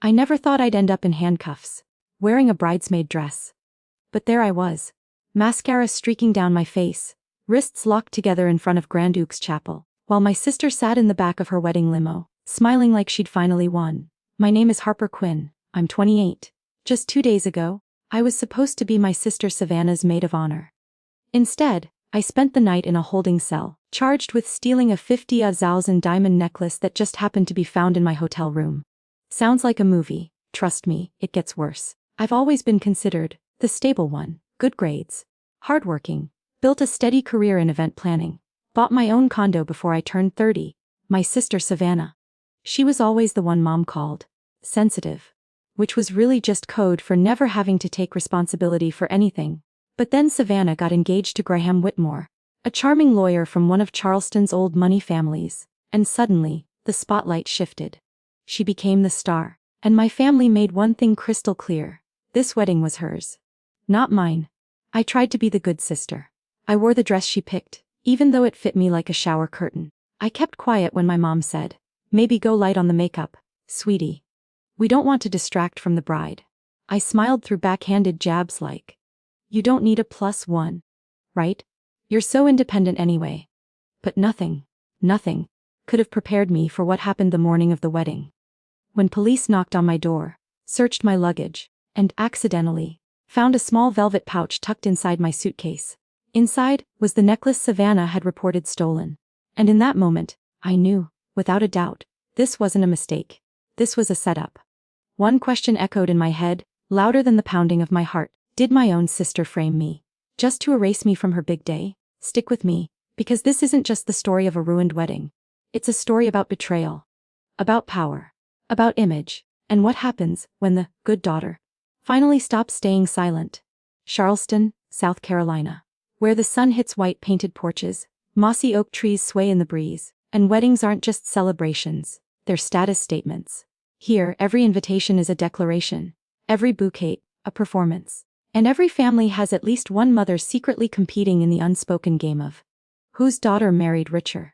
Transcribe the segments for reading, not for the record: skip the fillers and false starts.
I never thought I'd end up in handcuffs, wearing a bridesmaid dress. But there I was. Mascara streaking down my face, wrists locked together in front of Grand Duke's chapel, while my sister sat in the back of her wedding limo, smiling like she'd finally won. My name is Harper Quinn, I'm 28. Just 2 days ago, I was supposed to be my sister Savannah's maid of honor. Instead, I spent the night in a holding cell, charged with stealing a 50,000 diamond necklace that just happened to be found in my hotel room. Sounds like a movie, trust me, it gets worse. I've always been considered the stable one, good grades, hardworking, built a steady career in event planning, bought my own condo before I turned 30, my sister Savannah. She was always the one Mom called sensitive, which was really just code for never having to take responsibility for anything. But then Savannah got engaged to Graham Whitmore, a charming lawyer from one of Charleston's old money families, and suddenly, the spotlight shifted. She became the star, and my family made one thing crystal clear: this wedding was hers, not mine. I tried to be the good sister. I wore the dress she picked, even though it fit me like a shower curtain. I kept quiet when my mom said, "Maybe go light on the makeup, sweetie. We don't want to distract from the bride." I smiled through backhanded jabs like, "You don't need a +1, right? You're so independent anyway." But nothing could have prepared me for what happened the morning of the wedding. When police knocked on my door, searched my luggage, and accidentally found a small velvet pouch tucked inside my suitcase. Inside was the necklace Savannah had reported stolen. And in that moment, I knew, without a doubt, this wasn't a mistake. This was a setup. One question echoed in my head, louder than the pounding of my heart. Did my own sister frame me, just to erase me from her big day? Stick with me, because this isn't just the story of a ruined wedding. It's a story about betrayal, about power, about image, and what happens when the good daughter finally stops staying silent. Charleston, South Carolina, where the sun hits white painted porches, mossy oak trees sway in the breeze, and weddings aren't just celebrations, they're status statements. Here, every invitation is a declaration, every bouquet, a performance. And every family has at least one mother secretly competing in the unspoken game of whose daughter married richer.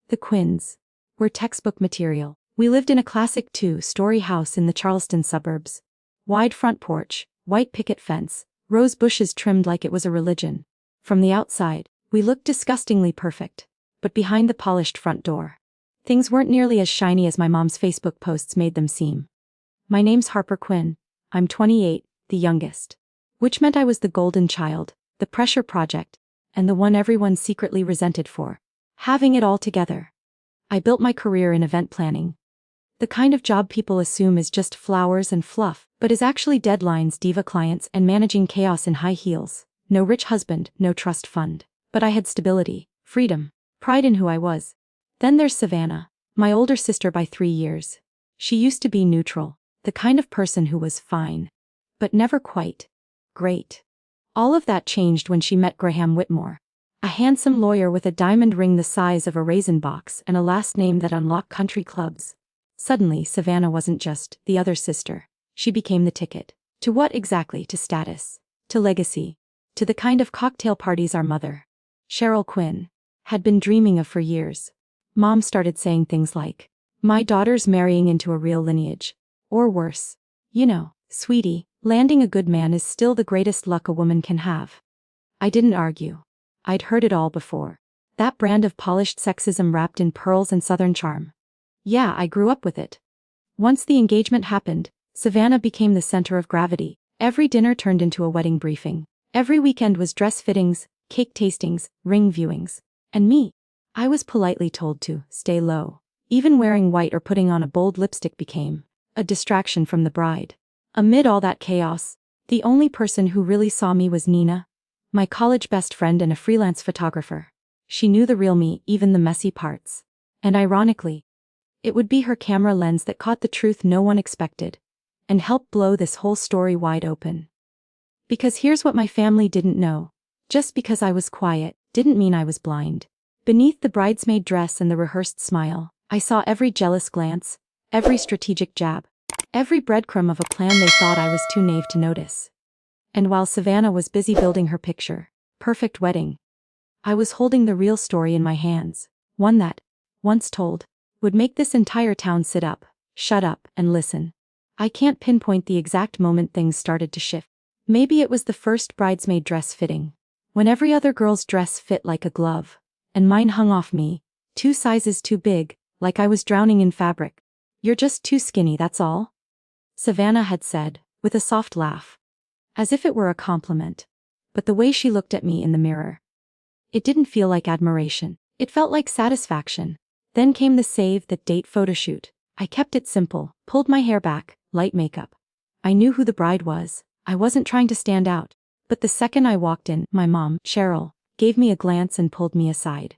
The Quinns were textbook material. We lived in a classic 2-story house in the Charleston suburbs. Wide front porch, white picket fence, rose bushes trimmed like it was a religion. From the outside, we looked disgustingly perfect. But behind the polished front door, things weren't nearly as shiny as my mom's Facebook posts made them seem. My name's Harper Quinn. I'm 28, the youngest. Which meant I was the golden child, the pressure project, and the one everyone secretly resented for having it all together. I built my career in event planning. The kind of job people assume is just flowers and fluff, but is actually deadlines, diva clients, and managing chaos in high heels. No rich husband, no trust fund. But I had stability, freedom, pride in who I was. Then there's Savannah, my older sister by 3 years. She used to be neutral, the kind of person who was fine, but never quite great. All of that changed when she met Graham Whitmore, a handsome lawyer with a diamond ring the size of a raisin box and a last name that unlocked country clubs. Suddenly, Savannah wasn't just the other sister. She became the ticket. To what exactly? To status, to legacy, to the kind of cocktail parties our mother, Cheryl Quinn, had been dreaming of for years. Mom started saying things like, "My daughter's marrying into a real lineage." Or worse, "You know, sweetie, landing a good man is still the greatest luck a woman can have." I didn't argue. I'd heard it all before. That brand of polished sexism wrapped in pearls and southern charm. Yeah, I grew up with it. Once the engagement happened, Savannah became the center of gravity. Every dinner turned into a wedding briefing. Every weekend was dress fittings, cake tastings, ring viewings. And me, I was politely told to stay low. Even wearing white or putting on a bold lipstick became a distraction from the bride. Amid all that chaos, the only person who really saw me was Nina, my college best friend and a freelance photographer. She knew the real me, even the messy parts. And ironically, it would be her camera lens that caught the truth no one expected, and helped blow this whole story wide open. Because here's what my family didn't know. Just because I was quiet, didn't mean I was blind. Beneath the bridesmaid dress and the rehearsed smile, I saw every jealous glance, every strategic jab, every breadcrumb of a plan they thought I was too naive to notice. And while Savannah was busy building her picture, perfect wedding, I was holding the real story in my hands, one that, once told, would make this entire town sit up, shut up, and listen. I can't pinpoint the exact moment things started to shift. Maybe it was the first bridesmaid dress fitting. When every other girl's dress fit like a glove, and mine hung off me, 2 sizes too big, like I was drowning in fabric. "You're just too skinny, that's all," Savannah had said, with a soft laugh. As if it were a compliment. But the way she looked at me in the mirror, it didn't feel like admiration. It felt like satisfaction. Then came the save the date photoshoot. I kept it simple, pulled my hair back, light makeup. I knew who the bride was. I wasn't trying to stand out. But the second I walked in, my mom, Cheryl, gave me a glance and pulled me aside.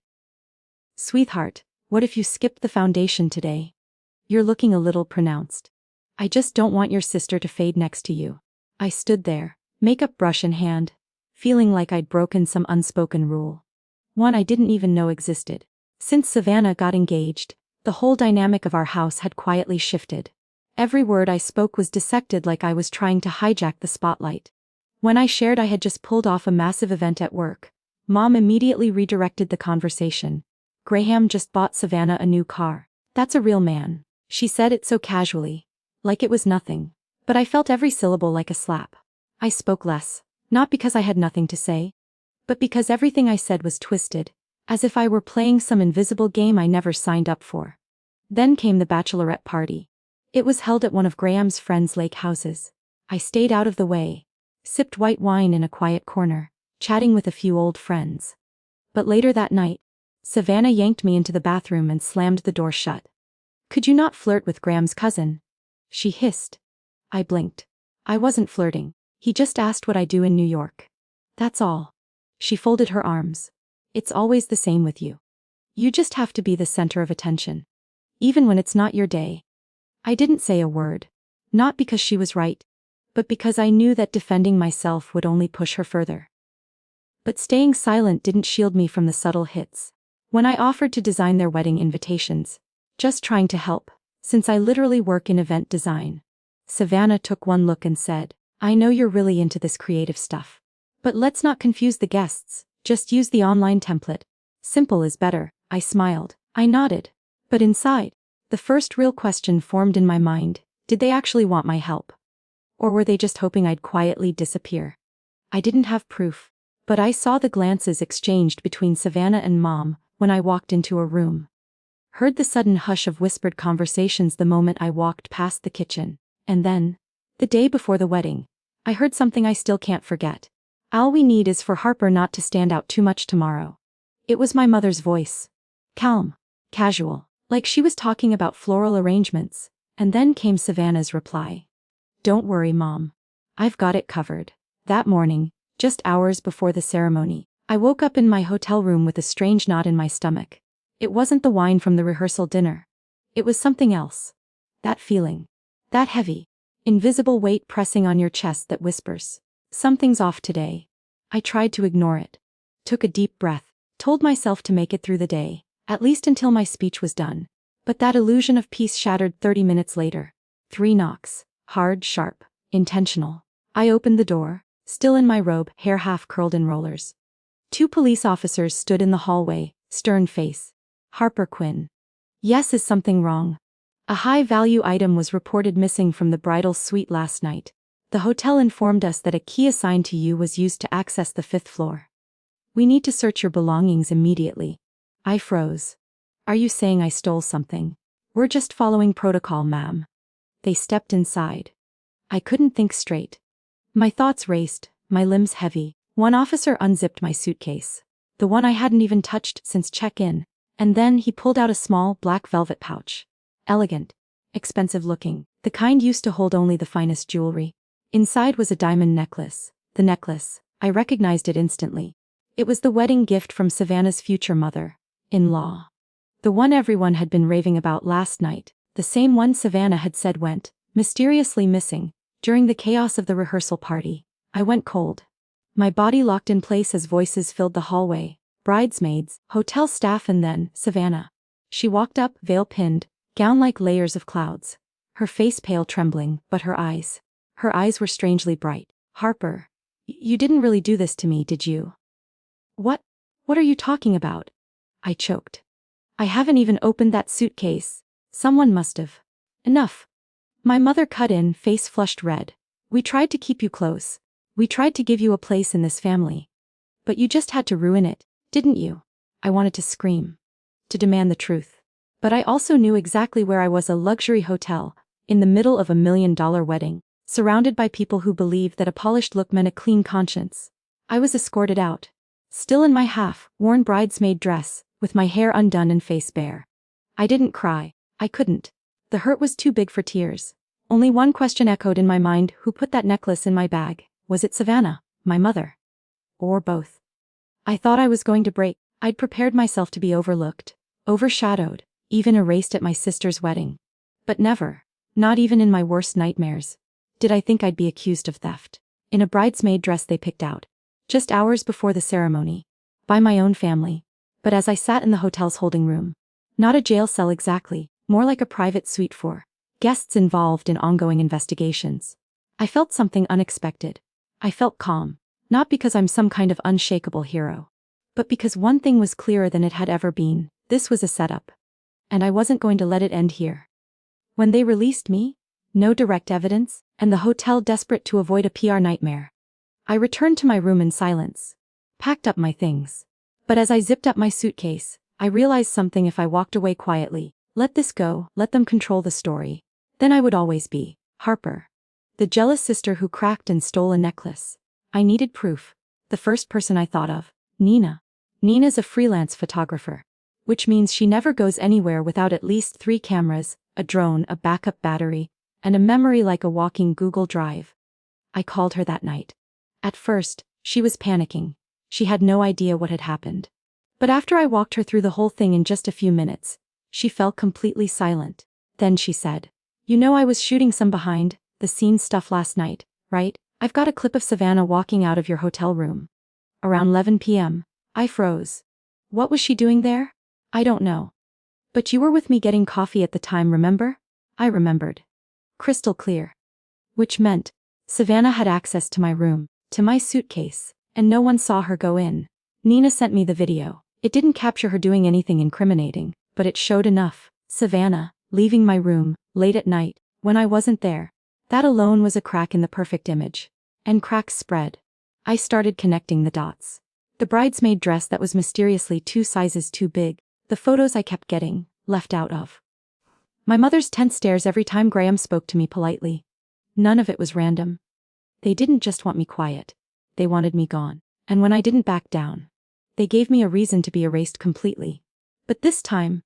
"Sweetheart, what if you skipped the foundation today? You're looking a little pronounced. I just don't want your sister to fade next to you." I stood there, makeup brush in hand, feeling like I'd broken some unspoken rule. One I didn't even know existed. Since Savannah got engaged, the whole dynamic of our house had quietly shifted. Every word I spoke was dissected like I was trying to hijack the spotlight. When I shared I had just pulled off a massive event at work, Mom immediately redirected the conversation. "Graham just bought Savannah a new car. That's a real man." She said it so casually, like it was nothing. But I felt every syllable like a slap. I spoke less, not because I had nothing to say, but because everything I said was twisted, as if I were playing some invisible game I never signed up for. Then came the bachelorette party. It was held at one of Graham's friends' lake houses. I stayed out of the way, sipped white wine in a quiet corner, chatting with a few old friends. But later that night, Savannah yanked me into the bathroom and slammed the door shut. "Could you not flirt with Graham's cousin?" she hissed. I blinked. I wasn't flirting. He just asked what I do in New York. That's all. She folded her arms. "It's always the same with you. You just have to be the center of attention. Even when it's not your day." I didn't say a word. Not because she was right, but because I knew that defending myself would only push her further. But staying silent didn't shield me from the subtle hits. When I offered to design their wedding invitations, just trying to help, since I literally work in event design, Savannah took one look and said, "I know you're really into this creative stuff. But let's not confuse the guests, just use the online template. Simple is better." I smiled. I nodded. But inside, the first real question formed in my mind: did they actually want my help? Or were they just hoping I'd quietly disappear? I didn't have proof, but I saw the glances exchanged between Savannah and Mom when I walked into a room. Heard the sudden hush of whispered conversations the moment I walked past the kitchen. And then, the day before the wedding, I heard something I still can't forget. "All we need is for Harper not to stand out too much tomorrow." It was my mother's voice. Calm, casual, like she was talking about floral arrangements. And then came Savannah's reply. "Don't worry, Mom. I've got it covered." That morning, just hours before the ceremony, I woke up in my hotel room with a strange knot in my stomach. It wasn't the wine from the rehearsal dinner. It was something else. That feeling. That heavy, invisible weight pressing on your chest that whispers, "Something's off today." I tried to ignore it. Took a deep breath. Told myself to make it through the day, at least until my speech was done. But that illusion of peace shattered 30 minutes later. 3 knocks. Hard, sharp, intentional. I opened the door, still in my robe, hair half curled in rollers. 2 police officers stood in the hallway, stern face. "Harper Quinn. Yes, is something wrong?" A high-value item was reported missing from the bridal suite last night. The hotel informed us that a key assigned to you was used to access the 5th floor. "We need to search your belongings immediately." I froze. "Are you saying I stole something?" "We're just following protocol, ma'am." They stepped inside. I couldn't think straight. My thoughts raced, my limbs heavy. One officer unzipped my suitcase, the one I hadn't even touched since check-in, and then he pulled out a small black velvet pouch. Elegant, expensive looking, the kind used to hold only the finest jewelry. Inside was a diamond necklace. The necklace, I recognized it instantly. It was the wedding gift from Savannah's future mother-in-law. The one everyone had been raving about last night, the same one Savannah had said went mysteriously missing during the chaos of the rehearsal party. I went cold. My body locked in place as voices filled the hallway. Bridesmaids, hotel staff, and then Savannah. She walked up, veil pinned, gown like layers of clouds. Her face pale, trembling, but her eyes were strangely bright. "Harper, you didn't really do this to me, did you?" What are you talking about?" I choked. "I haven't even opened that suitcase. Someone must have." "Enough. My mother cut in, face flushed red. We tried to keep you close. We tried to give you a place in this family. But you just had to ruin it, didn't you? I wanted to scream. To demand the truth. But I also knew exactly where I was, a luxury hotel, in the middle of $1 million wedding, surrounded by people who believed that a polished look meant a clean conscience. I was escorted out. Still in my half-worn bridesmaid dress, with my hair undone and face bare. I didn't cry. I couldn't. The hurt was too big for tears. Only one question echoed in my mind: who put that necklace in my bag? Was it Savannah, my mother? Or both? I thought I was going to break. I'd prepared myself to be overlooked, overshadowed, even erased at my sister's wedding. But never, not even in my worst nightmares, did I think I'd be accused of theft. In a bridesmaid dress they picked out, just hours before the ceremony, by my own family. But as I sat in the hotel's holding room, not a jail cell exactly, more like a private suite for guests involved in ongoing investigations, I felt something unexpected. I felt calm, not because I'm some kind of unshakable hero, but because one thing was clearer than it had ever been: this was a setup. And I wasn't going to let it end here. When they released me, no direct evidence, and the hotel desperate to avoid a PR nightmare, I returned to my room in silence, packed up my things. But as I zipped up my suitcase, I realized something: if I walked away quietly, let this go, let them control the story, then I would always be Harper, the jealous sister who cracked and stole a necklace. I needed proof. The first person I thought of, Nina. Nina's a freelance photographer, which means she never goes anywhere without at least 3 cameras, a drone, a backup battery, and a memory like a walking Google Drive. I called her that night. At first, she was panicking. She had no idea what had happened. But after I walked her through the whole thing in just a few minutes, she fell completely silent. Then she said, "You know, I was shooting some behind the scenes stuff last night, right? I've got a clip of Savannah walking out of your hotel room." Around 11 p.m., I froze. What was she doing there? I don't know. But you were with me getting coffee at the time, remember? I remembered. Crystal clear. Which meant Savannah had access to my room, to my suitcase, and no one saw her go in. Nina sent me the video. It didn't capture her doing anything incriminating, but it showed enough. Savannah, leaving my room, late at night, when I wasn't there. That alone was a crack in the perfect image. And cracks spread. I started connecting the dots. The bridesmaid dress that was mysteriously 2 sizes too big, the photos I kept getting left out of. My mother's tense stares every time Graham spoke to me politely. None of it was random. They didn't just want me quiet. They wanted me gone. And when I didn't back down, they gave me a reason to be erased completely. But this time,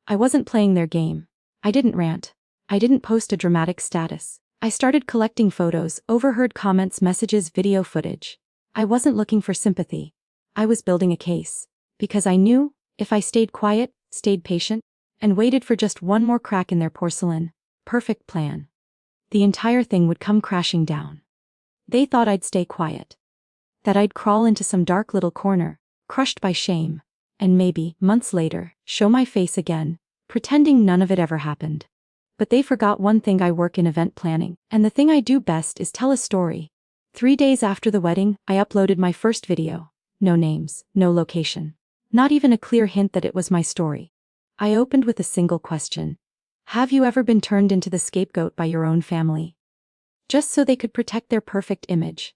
I wasn't playing their game. I didn't rant. I didn't post a dramatic status. I started collecting photos, overheard comments, messages, video footage. I wasn't looking for sympathy. I was building a case. Because I knew, if I stayed quiet, stayed patient, and waited for just one more crack in their porcelain, perfect plan, the entire thing would come crashing down. They thought I'd stay quiet. That I'd crawl into some dark little corner, crushed by shame, and maybe, months later, show my face again, pretending none of it ever happened. But they forgot one thing: I work in event planning, and the thing I do best is tell a story. 3 days after the wedding, I uploaded my first video. No names, no location. Not even a clear hint that it was my story. I opened with a single question. Have you ever been turned into the scapegoat by your own family? Just so they could protect their perfect image.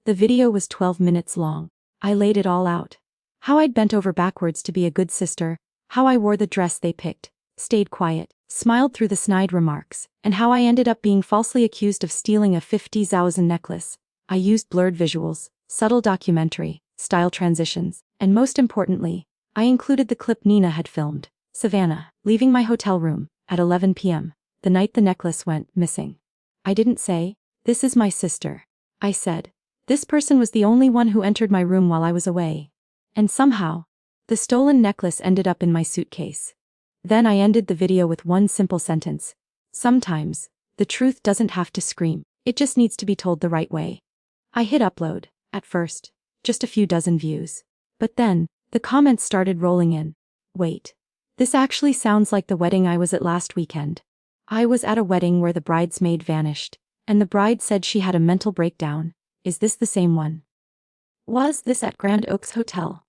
The video was 12 minutes long. I laid it all out. How I'd bent over backwards to be a good sister, how I wore the dress they picked, stayed quiet, smiled through the snide remarks, and how I ended up being falsely accused of stealing a 50,000 necklace. I used blurred visuals, subtle documentary style transitions, and most importantly, I included the clip Nina had filmed, Savannah, leaving my hotel room, at 11 p.m., the night the necklace went missing. I didn't say, "This is my sister." I said, "This person was the only one who entered my room while I was away." And somehow, the stolen necklace ended up in my suitcase. Then I ended the video with one simple sentence. Sometimes, the truth doesn't have to scream, it just needs to be told the right way. I hit upload. At first, just a few dozen views. But then, the comments started rolling in. Wait. This actually sounds like the wedding I was at last weekend. I was at a wedding where the bridesmaid vanished, and the bride said she had a mental breakdown. Is this the same one? Was this at Grand Oaks Hotel?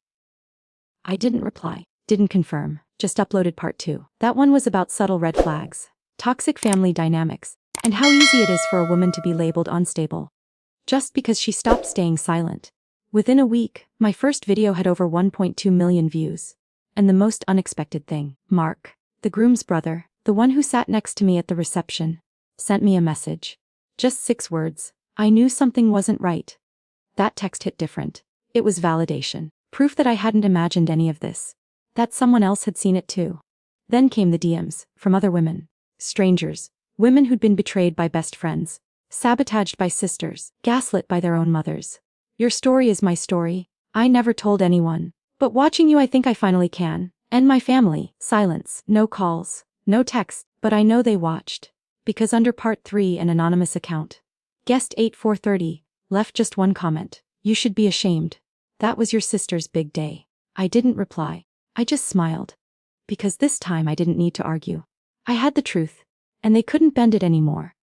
I didn't reply, didn't confirm, just uploaded part 2. That one was about subtle red flags. toxic family dynamics, and how easy it is for a woman to be labeled unstable just because she stopped staying silent. Within a week, my first video had over 1.2 million views. And the most unexpected thing, Mark, the groom's brother, the one who sat next to me at the reception, sent me a message. Just 6 words. I knew something wasn't right. That text hit different. It was validation. Proof that I hadn't imagined any of this. That someone else had seen it too. Then came the DMs, from other women. Strangers. Women who'd been betrayed by best friends. Sabotaged by sisters. Gaslit by their own mothers. Your story is my story. I never told anyone. But watching you I think I finally can. And my family. Silence. No calls. No texts. But I know they watched. Because under part 3 an anonymous account. Guest 8430. Left just one comment. You should be ashamed. That was your sister's big day. I didn't reply. I just smiled. Because this time I didn't need to argue. I had the truth. And they couldn't bend it anymore.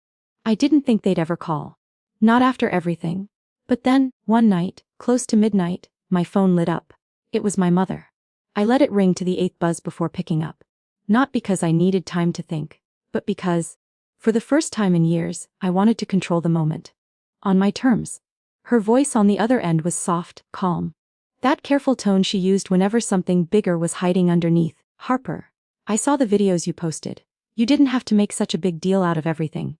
I didn't think they'd ever call. Not after everything. But then, one night, close to midnight, my phone lit up. It was my mother. I let it ring to the 8th buzz before picking up. Not because I needed time to think, but because, for the first time in years, I wanted to control the moment. On my terms. Her voice on the other end was soft, calm. That careful tone she used whenever something bigger was hiding underneath. Harper, I saw the videos you posted. You didn't have to make such a big deal out of everything.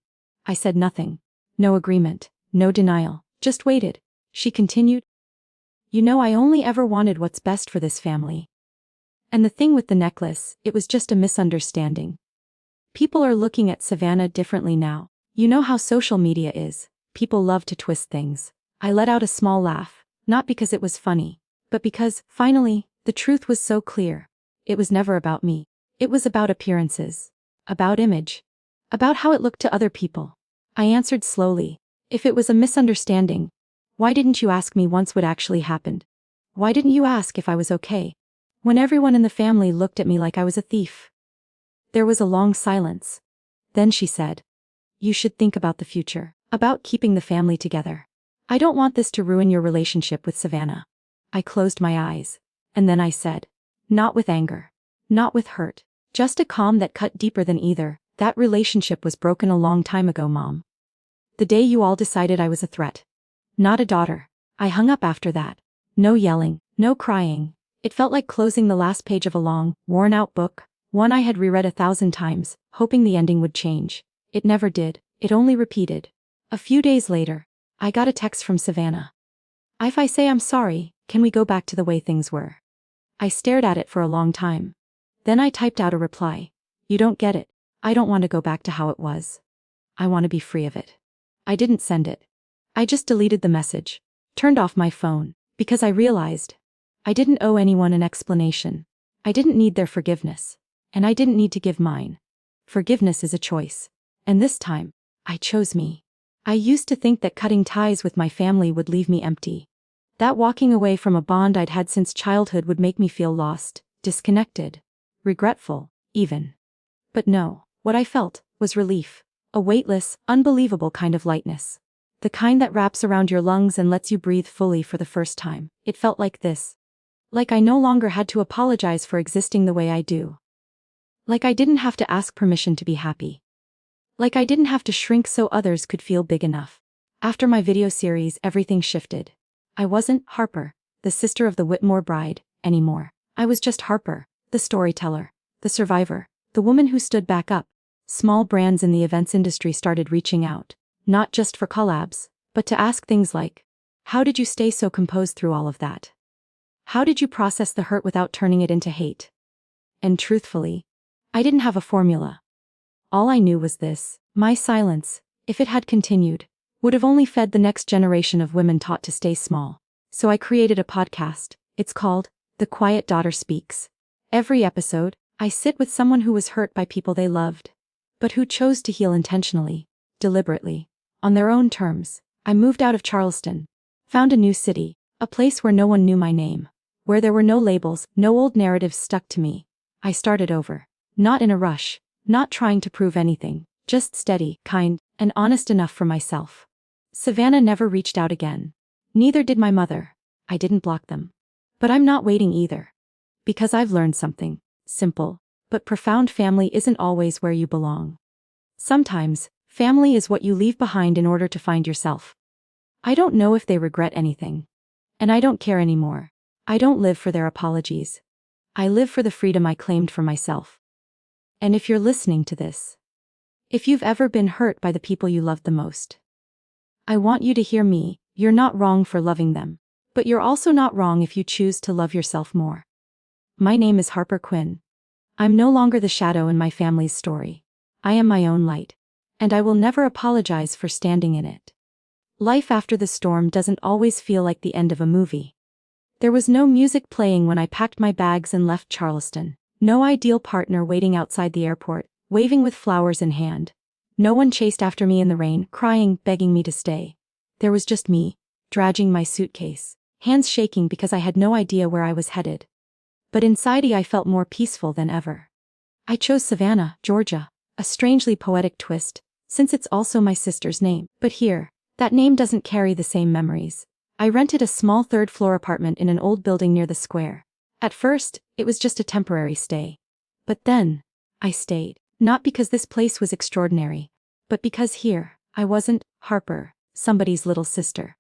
I said nothing. No agreement, no denial, just waited. She continued. You know I only ever wanted what's best for this family. And the thing with the necklace, it was just a misunderstanding. People are looking at Savannah differently now. You know how social media is. People love to twist things. I let out a small laugh, not because it was funny, but because, finally, the truth was so clear. It was never about me. It was about appearances. About image. About how it looked to other people. I answered slowly. If it was a misunderstanding, why didn't you ask me once what actually happened? Why didn't you ask if I was okay? When everyone in the family looked at me like I was a thief. There was a long silence. Then she said, you should think about the future, about keeping the family together. I don't want this to ruin your relationship with Savannah. I closed my eyes. And then I said, not with anger. Not with hurt. Just a calm that cut deeper than either. That relationship was broken a long time ago, Mom. The day you all decided I was a threat. Not a daughter. I hung up after that. No yelling, no crying. It felt like closing the last page of a long, worn-out book, one I had reread 1,000 times, hoping the ending would change. It never did. It only repeated. A few days later, I got a text from Savannah. If I say I'm sorry, can we go back to the way things were? I stared at it for a long time. Then I typed out a reply. You don't get it. I don't want to go back to how it was. I want to be free of it. I didn't send it. I just deleted the message. Turned off my phone. Because I realized. I didn't owe anyone an explanation. I didn't need their forgiveness. And I didn't need to give mine. Forgiveness is a choice. And this time, I chose me. I used to think that cutting ties with my family would leave me empty. That walking away from a bond I'd had since childhood would make me feel lost, disconnected, regretful, even. But no, what I felt was relief. A weightless, unbelievable kind of lightness. The kind that wraps around your lungs and lets you breathe fully for the first time. It felt like this. Like I no longer had to apologize for existing the way I do. Like I didn't have to ask permission to be happy. Like I didn't have to shrink so others could feel big enough. After my video series, everything shifted. I wasn't Harper, the sister of the Whitmore bride, anymore. I was just Harper, the storyteller, the survivor, the woman who stood back up. Small brands in the events industry started reaching out, not just for collabs, but to ask things like, how did you stay so composed through all of that? How did you process the hurt without turning it into hate? And truthfully, I didn't have a formula. All I knew was this: my silence, if it had continued, would have only fed the next generation of women taught to stay small. So I created a podcast. It's called The Quiet Daughter Speaks. Every episode, I sit with someone who was hurt by people they loved, but who chose to heal intentionally, deliberately, on their own terms. I moved out of Charleston, found a new city, a place where no one knew my name, where there were no labels, no old narratives stuck to me. I started over, not in a rush, not trying to prove anything, just steady, kind, and honest enough for myself. Savannah never reached out again. Neither did my mother. I didn't block them. But I'm not waiting either. Because I've learned something simple, but profound: family isn't always where you belong. Sometimes, family is what you leave behind in order to find yourself. I don't know if they regret anything. And I don't care anymore. I don't live for their apologies. I live for the freedom I claimed for myself. And if you're listening to this, if you've ever been hurt by the people you loved the most, I want you to hear me. You're not wrong for loving them. But you're also not wrong if you choose to love yourself more. My name is Harper Quinn. I'm no longer the shadow in my family's story. I am my own light. And I will never apologize for standing in it. Life after the storm doesn't always feel like the end of a movie. There was no music playing when I packed my bags and left Charleston. No ideal partner waiting outside the airport, waving with flowers in hand. No one chased after me in the rain, crying, begging me to stay. There was just me, dragging my suitcase, hands shaking because I had no idea where I was headed. But inside I felt more peaceful than ever. I chose Savannah, Georgia, a strangely poetic twist, since it's also my sister's name. But here, that name doesn't carry the same memories. I rented a small third-floor apartment in an old building near the square. At first, it was just a temporary stay. But then, I stayed. Not because this place was extraordinary, but because here, I wasn't Harper, somebody's little sister.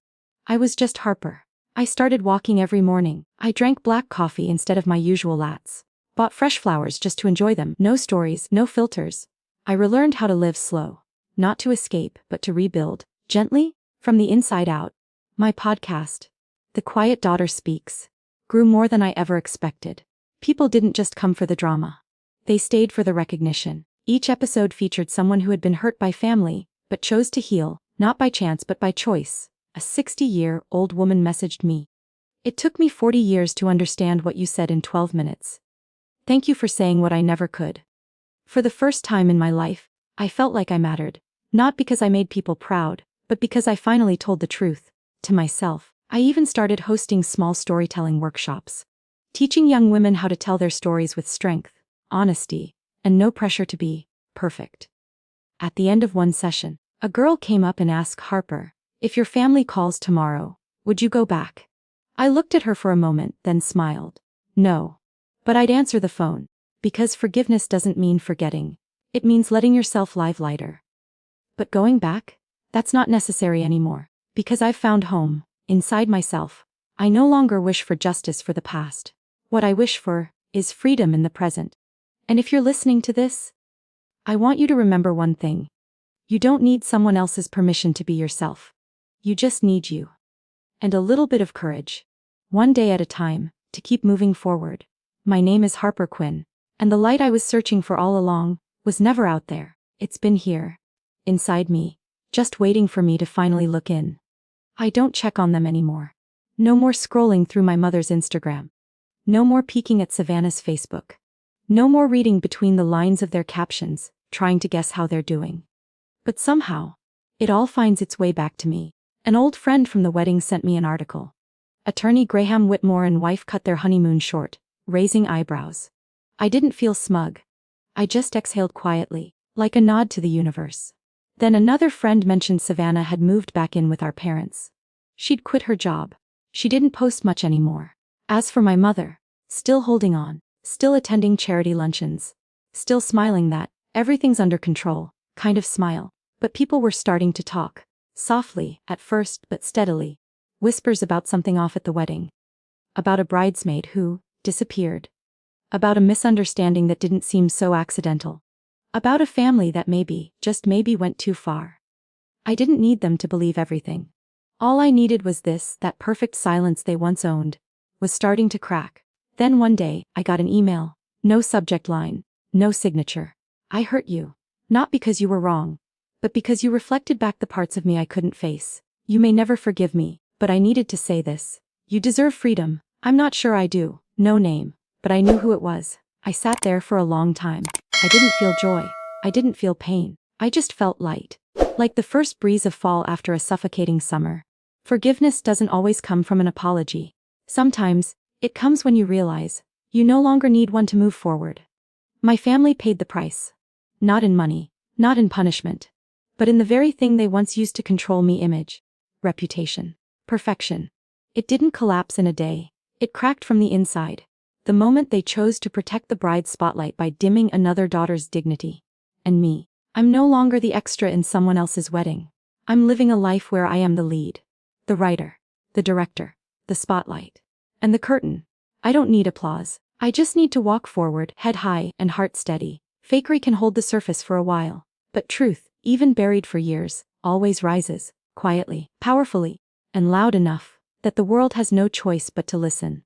I was just Harper. I started walking every morning. I drank black coffee instead of my usual lattes. Bought fresh flowers just to enjoy them. No stories, no filters. I relearned how to live slow. Not to escape, but to rebuild. Gently, from the inside out. My podcast, The Quiet Daughter Speaks, grew more than I ever expected. People didn't just come for the drama. They stayed for the recognition. Each episode featured someone who had been hurt by family, but chose to heal, not by chance but by choice. A 60-year-old woman messaged me. It took me 40 years to understand what you said in 12 minutes. Thank you for saying what I never could. For the first time in my life, I felt like I mattered. Not because I made people proud, but because I finally told the truth, to myself. I even started hosting small storytelling workshops, teaching young women how to tell their stories with strength, honesty, and no pressure to be perfect. At the end of one session, a girl came up and asked Harper, if your family calls tomorrow, would you go back? I looked at her for a moment, then smiled. No. But I'd answer the phone, because forgiveness doesn't mean forgetting. It means letting yourself live lighter. But going back? That's not necessary anymore. Because I've found home, inside myself. I no longer wish for justice for the past. What I wish for is freedom in the present. And if you're listening to this, I want you to remember one thing. You don't need someone else's permission to be yourself. You just need you. And a little bit of courage. One day at a time, to keep moving forward. My name is Harper Quinn, and the light I was searching for all along was never out there. It's been here, inside me, just waiting for me to finally look in. I don't check on them anymore. No more scrolling through my mother's Instagram. No more peeking at Savannah's Facebook. No more reading between the lines of their captions, trying to guess how they're doing. But somehow, it all finds its way back to me. An old friend from the wedding sent me an article. Attorney Graham Whitmore and wife cut their honeymoon short, raising eyebrows. I didn't feel smug. I just exhaled quietly, like a nod to the universe. Then another friend mentioned Savannah had moved back in with our parents. She'd quit her job. She didn't post much anymore. As for my mother, still holding on, still attending charity luncheons, still smiling that everything's under control kind of smile. But people were starting to talk, softly at first but steadily. Whispers about something off at the wedding. About a bridesmaid who disappeared. About a misunderstanding that didn't seem so accidental. About a family that maybe, just maybe, went too far. I didn't need them to believe everything. All I needed was this, that perfect silence they once owned, was starting to crack. Then one day, I got an email. No subject line, no signature. I hurt you. Not because you were wrong, but because you reflected back the parts of me I couldn't face. You may never forgive me, but I needed to say this. You deserve freedom. I'm not sure I do. No name. But I knew who it was. I sat there for a long time. I didn't feel joy. I didn't feel pain. I just felt light. Like the first breeze of fall after a suffocating summer. Forgiveness doesn't always come from an apology. Sometimes, it comes when you realize you no longer need one to move forward. My family paid the price. Not in money, not in punishment, but in the very thing they once used to control me: image, reputation, perfection. It didn't collapse in a day. It cracked from the inside. The moment they chose to protect the bride's spotlight by dimming another daughter's dignity. And me, I'm no longer the extra in someone else's wedding. I'm living a life where I am the lead. The writer. The director. The spotlight. And the curtain. I don't need applause. I just need to walk forward, head high, and heart steady. Fakery can hold the surface for a while. But truth, even buried for years, always rises, quietly, powerfully, and loud enough that the world has no choice but to listen.